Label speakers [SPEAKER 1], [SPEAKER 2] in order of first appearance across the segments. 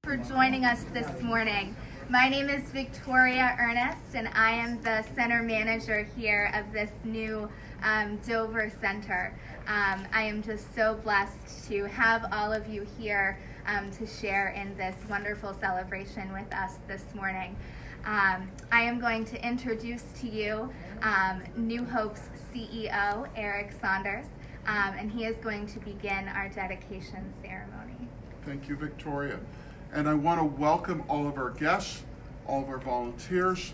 [SPEAKER 1] for joining us this morning. My name is Victoria Ernest, and I am the center manager here of this new Dover Center. I am just so blessed to have all of you here to share in this wonderful celebration with us this morning. I am going to introduce to you New Hope's CEO, Eric Saunders, and he is going to begin our dedication ceremony.
[SPEAKER 2] Thank you, Victoria. And I want to welcome all of our guests, all of our volunteers,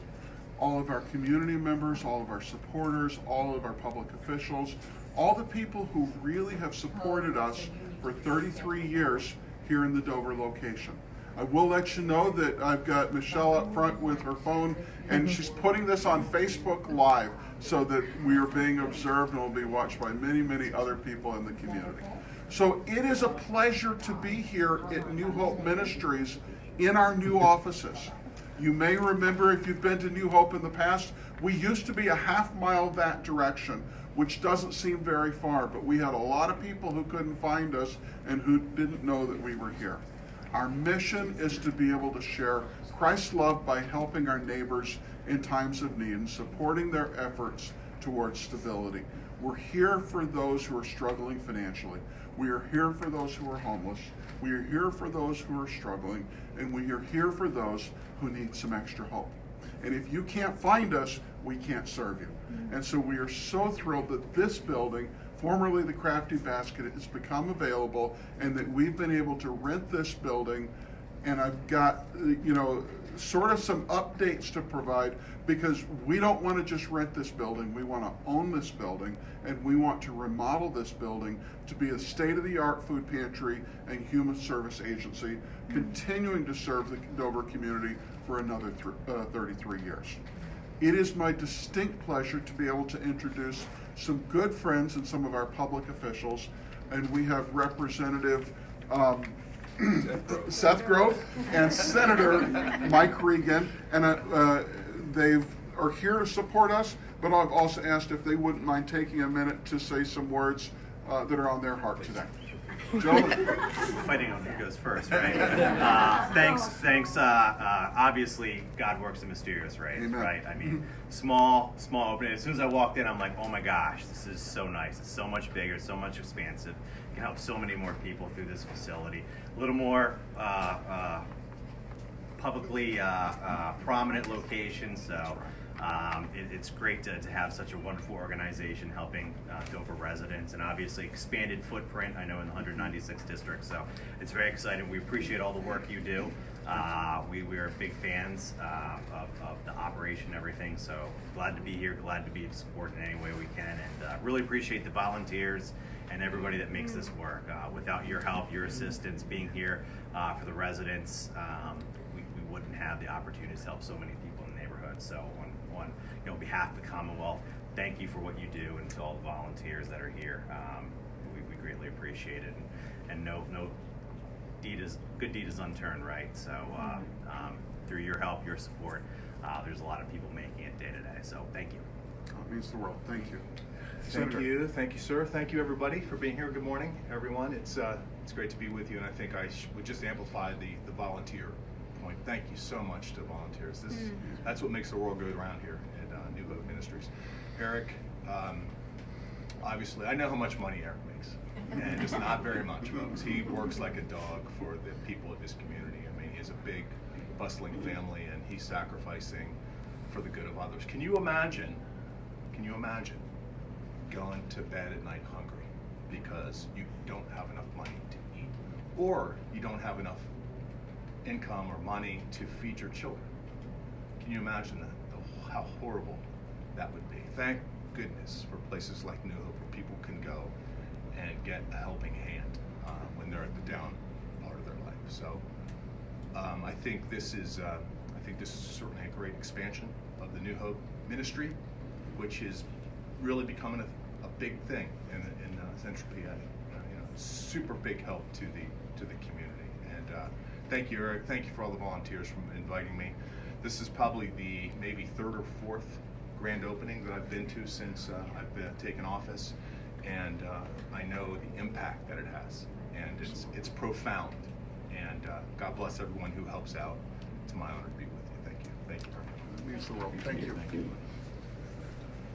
[SPEAKER 2] all of our community members, all of our supporters, all of our public officials, all the people who really have supported us for 33 years here in the Dover location. I will let you know that I've got Michelle up front with her phone, and she's putting this on Facebook Live so that we are being observed and will be watched by many, many other people in the community. So it is a pleasure to be here at New Hope Ministries in our new offices. You may remember, if you've been to New Hope in the past, we used to be a half mile that direction, which doesn't seem very far, but we had a lot of people who couldn't find us and who didn't know that we were here. Our mission is to be able to share Christ's love by helping our neighbors in times of need and supporting their efforts towards stability. We're here for those who are struggling financially. We are here for those who are homeless. We are here for those who are struggling, and we are here for those who need some extra hope. And if you can't find us, we can't serve you. And so we are so thrilled that this building, formerly the Crafty Basket, has become available, and that we've been able to rent this building. And I've got, sort of some updates to provide, because we don't want to just rent this building. We want to own this building, and we want to remodel this building to be a state-of-the-art food pantry and human service agency, continuing to serve the Dover community for another 33 years. It is my distinct pleasure to be able to introduce some good friends and some of our public officials, and we have Representative Seth Grove and Senator Mike Regan, and they are here to support us, but I've also asked if they wouldn't mind taking a minute to say some words that are on their heart today. Gentlemen.
[SPEAKER 3] Fighting on who goes first, right? Thanks. Obviously, God works in mysterious ways,
[SPEAKER 2] Amen.
[SPEAKER 3] right? I mean, small opening. As soon as I walked in, I'm like, oh my gosh, this is so nice. It's so much bigger, so much expansive. You can help so many more people through this facility. A little more publicly prominent location, so it's great to have such a wonderful organization helping Dover residents, and obviously expanded footprint, I know, in the 196 districts, so it's very exciting. We appreciate all the work you do. We are big fans of the operation and everything, so glad to be here, glad to be of support in any way we can, and really appreciate the volunteers and everybody that makes this work. Without your help, your assistance, being here for the residents, we wouldn't have the opportunity to help so many people in the neighborhood. So on behalf of the Commonwealth, thank you for what you do, and to all the volunteers that are here. We greatly appreciate it, and no good deed is unturned, right? So through your help, your support, there's a lot of people making it day to day. So thank you.
[SPEAKER 2] It means the world. Thank you.
[SPEAKER 4] Thank you, sir. Thank you, everybody, for being here. Good morning, everyone. It's great to be with you, and I think I would just amplify the volunteer point. Thank you so much to volunteers. That's what makes the world go around here at New Hope Ministries. Eric, obviously, I know how much money Eric makes, and it's not very much, folks. He works like a dog for the people of his community. I mean, he has a big, bustling family, and he's sacrificing for the good of others. Can you imagine going to bed at night hungry because you don't have enough money to eat, or you don't have enough income or money to feed your children? Can you imagine that? How horrible that would be. Thank goodness for places like New Hope where people can go and get a helping hand when they're at the down part of their life. So I think this is certainly a great expansion of the New Hope ministry, which is really becoming a big thing in Central PA. Super big help to the community. And thank you, Eric. Thank you for all the volunteers for inviting me. This is probably the maybe third or fourth grand opening that I've been to since I've taken office, and I know the impact that it has, and it's profound And God bless everyone who helps out. It's my honor to be with you. Thank you. Thank you very much.
[SPEAKER 2] It means the world. Thank you.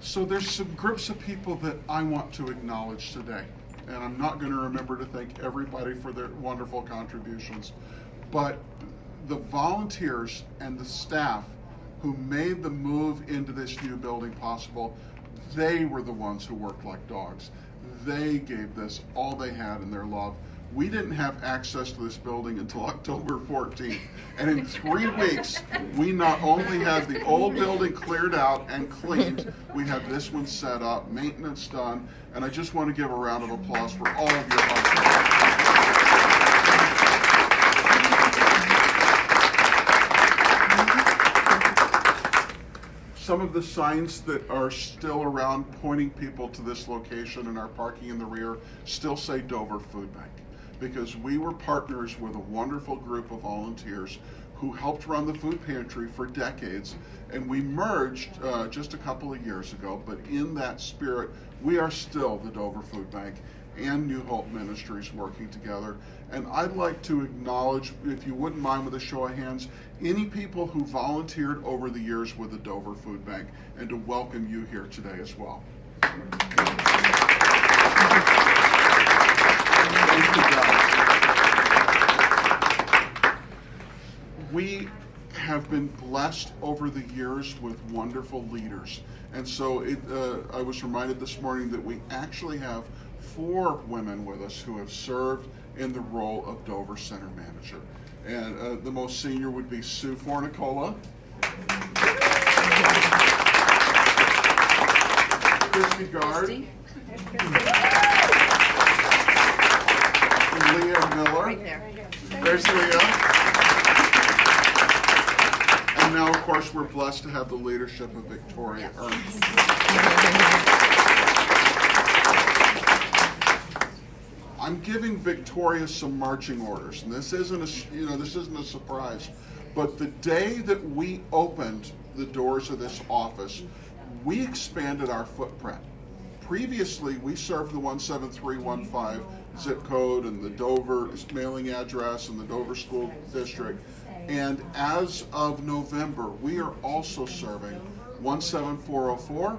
[SPEAKER 2] So there's some groups of people that I want to acknowledge today. And I'm not going to remember to thank everybody for their wonderful contributions. But the volunteers and the staff who made the move into this new building possible, they were the ones who worked like dogs. They gave this all they had in their love. We didn't have access to this building until October 14th. And in 3 weeks, we not only had the old building cleared out and cleaned, we had this one set up, maintenance done, and I just want to give a round of applause for all of your hard work. Some of the signs that are still around pointing people to this location and our parking in the rear still say Dover Food Bank, because we were partners with a wonderful group of volunteers who helped run the food pantry for decades, and we merged just a couple of years ago, but in that spirit, we are still the Dover Food Bank and New Hope Ministries working together. And I'd like to acknowledge, if you wouldn't mind with a show of hands, any people who volunteered over the years with the Dover Food Bank, and to welcome you here today as well. Thank you, guys. We have been blessed over the years with wonderful leaders. And so I was reminded this morning that we actually have 4 women with us who have served in the role of Dover Center Manager. And the most senior would be Sue Fornicola. Christy Gard. Leah Miller.
[SPEAKER 5] Right there.
[SPEAKER 2] There's Leah. And now, of course, we're blessed to have the leadership of Victoria Ernst. I'm giving Victoria some marching orders, and this isn't a surprise. But the day that we opened the doors of this office, we expanded our footprint. Previously, we served the 17315 zip code and the Dover mailing address and the Dover School District. And as of November, we are also serving 17404,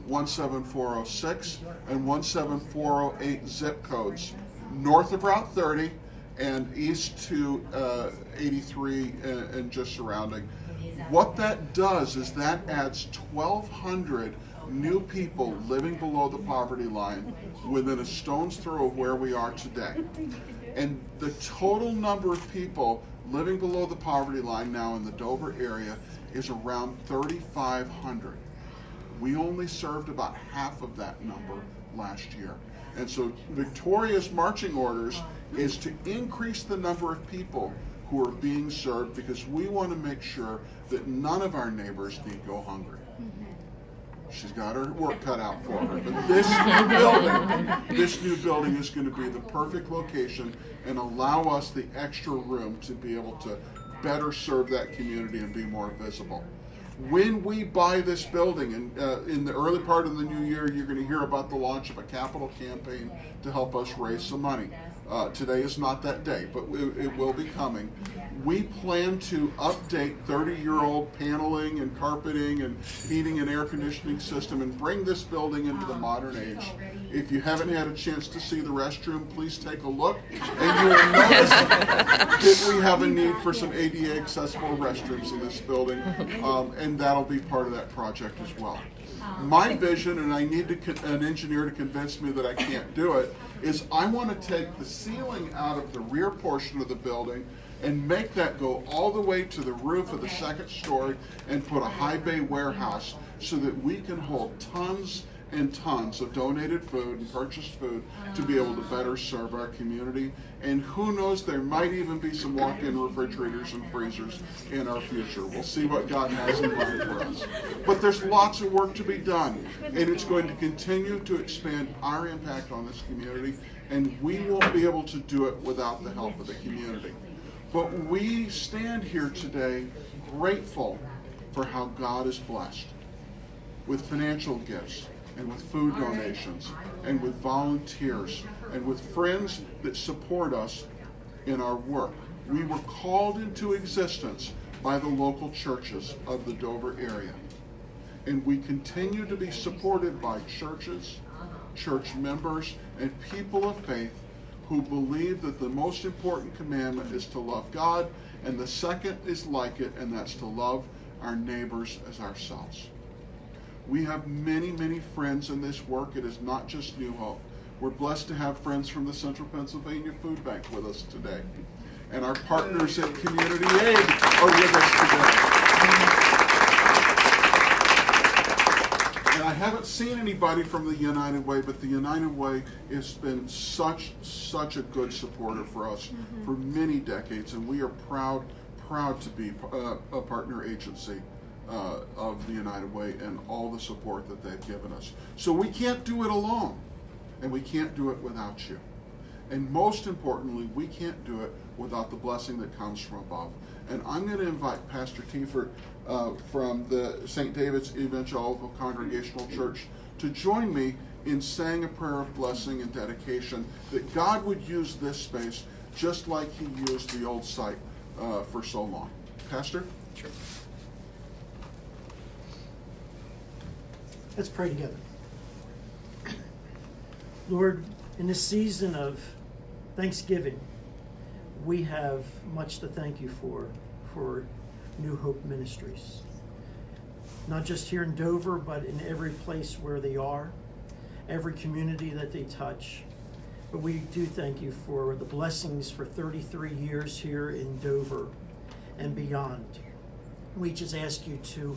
[SPEAKER 2] 17406, and 17408 zip codes north of Route 30 and east to 83 and just surrounding. What that does is that adds 1,200 new people living below the poverty line within a stone's throw of where we are today. And the total number of people living below the poverty line now in the Dover area is around 3,500. We only served about half of that number last year. And so Victoria's marching orders is to increase the number of people who are being served, because we want to make sure that none of our neighbors need to go hungry. She's got her work cut out for her. But this new building is going to be the perfect location and allow us the extra room to be able to better serve that community and be more visible. When we buy this building, and in the early part of the new year, you're going to hear about the launch of a capital campaign to help us raise some money. Today is not that day, but it will be coming. We plan to update 30-year-old paneling and carpeting and heating and air conditioning system and bring this building into the modern age. If you haven't had a chance to see the restroom, please take a look, and you will notice that we have a need for some ADA accessible restrooms in this building, and that'll be part of that project as well. My vision, and I need an engineer to convince me that I can't do it, is I want to take the ceiling out of the rear portion of the building and make that go all the way to the roof of the second story and put a high bay warehouse so that we can hold tons and tons of donated food and purchased food to be able to better serve our community. And who knows, there might even be some walk-in refrigerators and freezers in our future. We'll see what God has in mind for us. But there's lots of work to be done, and it's going to continue to expand our impact on this community, and we won't be able to do it without the help of the community. But we stand here today grateful for how God is blessed with financial gifts, and with food donations, and with volunteers, and with friends that support us in our work. We were called into existence by the local churches of the Dover area. And we continue to be supported by churches, church members, and people of faith who believe that the most important commandment is to love God, and the second is like it, and that's to love our neighbors as ourselves. We have many, many friends in this work. It is not just New Hope. We're blessed to have friends from the Central Pennsylvania Food Bank with us today. And our partners at Community Aid are with us today. And I haven't seen anybody from the United Way, but the United Way has been such a good supporter for us for many decades, and we are proud to be a partner agency of the United Way and all the support that they've given us. So we can't do it alone, and we can't do it without you. And most importantly, we can't do it without the blessing that comes from above. And I'm going to invite Pastor Tiefert from the St. David's Evangelical Congregational Church to join me in saying a prayer of blessing and dedication that God would use this space just like he used the old site for so long. Pastor?
[SPEAKER 5] Sure. Let's pray together. Lord, in this season of Thanksgiving, we have much to thank you for New Hope Ministries. Not just here in Dover, but in every place where they are, every community that they touch. But we do thank you for the blessings for 33 years here in Dover and beyond. We just ask you to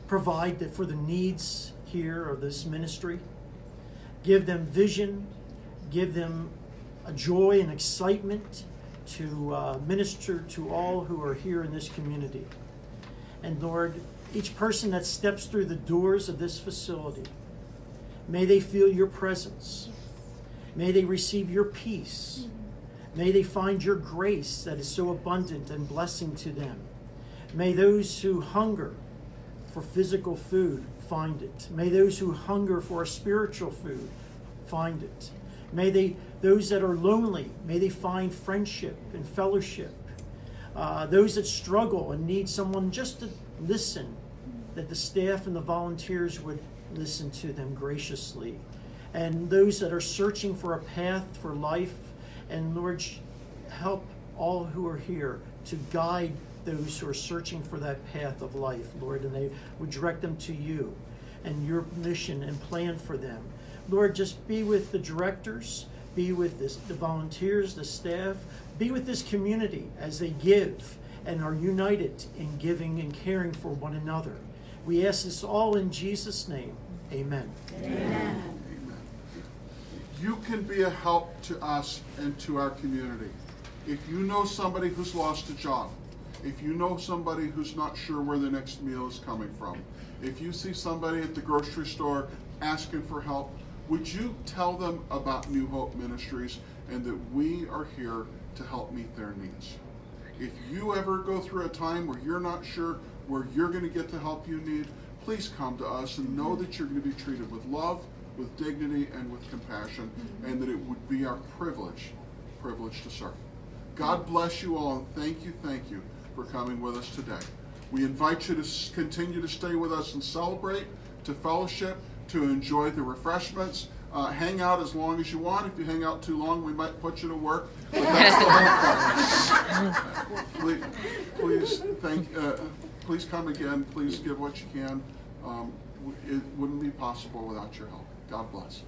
[SPEAKER 5] provide for the needs here of this ministry. Give them vision, give them a joy and excitement to minister to all who are here in this community. And Lord, each person that steps through the doors of this facility, may they feel your presence. May they receive your peace. May they find your grace that is so abundant and blessing to them. May those who hunger for physical food find it. May those who hunger for spiritual food find it. May those that are lonely, may they find friendship and fellowship. Those that struggle and need someone just to listen, that the staff and the volunteers would listen to them graciously. And those that are searching for a path for life, and Lord, help all who are here to guide those who are searching for that path of life, Lord, and they would direct them to you and your mission and plan for them. Lord, just be with the directors, be with the volunteers, the staff, be with this community as they give and are united in giving and caring for one another. We ask this all in Jesus' name. Amen.
[SPEAKER 1] Amen.
[SPEAKER 2] You can be a help to us and to our community. If you know somebody who's lost a job, if you know somebody who's not sure where the next meal is coming from, if you see somebody at the grocery store asking for help, would you tell them about New Hope Ministries and that we are here to help meet their needs? If you ever go through a time where you're not sure where you're going to get the help you need, please come to us and know that you're going to be treated with love, with dignity, and with compassion, and that it would be our privilege to serve. God bless you all, and thank you for coming with us today. We invite you to continue to stay with us and celebrate, to fellowship, to enjoy the refreshments. Hang out as long as you want. If you hang out too long, we might put you to work. But that's the whole point. Please come again. Please give what you can. It wouldn't be possible without your help. God bless.